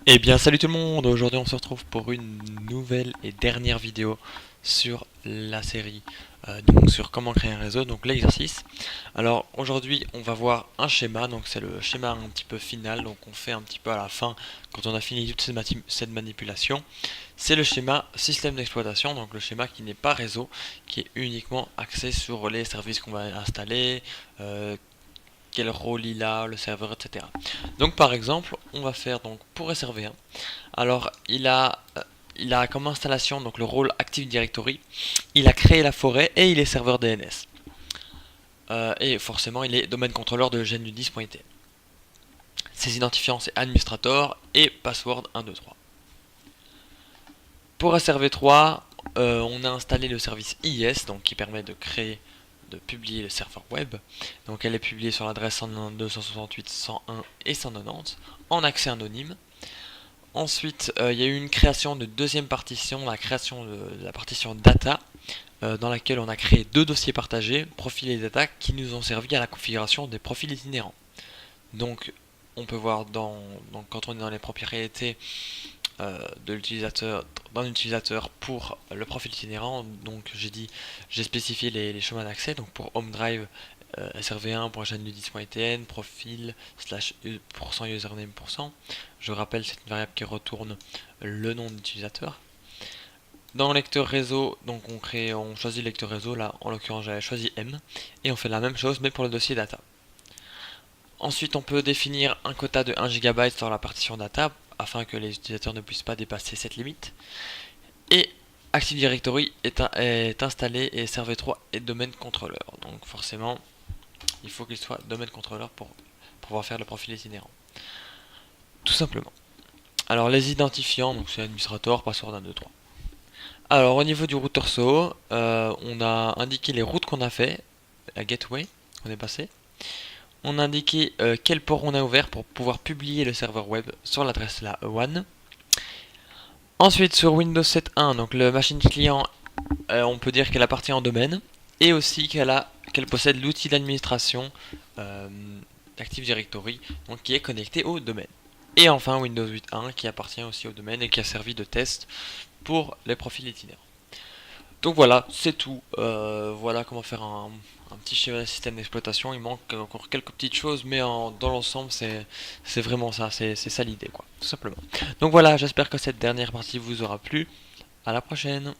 Eh bien salut tout le monde, aujourd'hui on se retrouve pour une nouvelle et dernière vidéo sur la série, donc sur comment créer un réseau, donc l'exercice. Alors aujourd'hui on va voir un schéma, donc c'est le schéma un petit peu final, donc on fait un petit peu à la fin quand on a fini toute cette manipulation. C'est le schéma système d'exploitation, donc le schéma qui n'est pas réseau, qui est uniquement axé sur les services qu'on va installer, quel rôle il a, le serveur, etc. Donc par exemple, on va faire donc pour SRV1. Alors il a comme installation donc le rôle Active Directory. Il a créé la forêt et il est serveur DNS. Et forcément, il est domaine contrôleur de genudis.it. Ses identifiants c'est administrator et password 123. Pour SRV3, on a installé le service IS, donc qui permet de créer, de publier le serveur web. Donc elle est publiée sur l'adresse 192.168.101 et 190 en accès anonyme. Ensuite, il y a eu une création de deuxième partition, la création de la partition data, dans laquelle on a créé deux dossiers partagés, profil et data, qui nous ont servi à la configuration des profils itinérants. Donc, on peut voir quand on est dans les propriétés de l'utilisateur, d'un utilisateur pour le profil itinérant, donc j'ai spécifié les chemins d'accès, donc pour home drive, srv1.genudis.itn, profil slash %username%. Je rappelle, c'est une variable qui retourne le nom d'utilisateur. Dans le lecteur réseau, donc on choisit le lecteur réseau, là en l'occurrence j'avais choisi M, et on fait la même chose mais pour le dossier data. Ensuite on peut définir un quota de 1 GB sur la partition data, afin que les utilisateurs ne puissent pas dépasser cette limite. Et Active Directory est installé et SRV3 est domaine contrôleur. Donc forcément, il faut qu'il soit domaine contrôleur pour pouvoir faire le profil itinérant. Tout simplement. Alors les identifiants, donc c'est administrator, password 1, 2, 3. Alors au niveau du routeur SO, on a indiqué les routes qu'on a fait, la gateway qu'on est passé. On a indiqué quel port on a ouvert pour pouvoir publier le serveur web sur l'adresse la E1. Ensuite sur Windows 7.1, donc le machine client, on peut dire qu'elle appartient en domaine et aussi qu'elle possède l'outil d'administration Active Directory, donc qui est connecté au domaine. Et enfin Windows 8.1 qui appartient aussi au domaine et qui a servi de test pour les profils itinérants. Donc voilà, c'est tout. Voilà comment faire un petit schéma de système d'exploitation. Il manque encore quelques petites choses, mais dans l'ensemble, c'est vraiment ça. C'est ça l'idée, quoi, tout simplement. Donc voilà, j'espère que cette dernière partie vous aura plu. À la prochaine.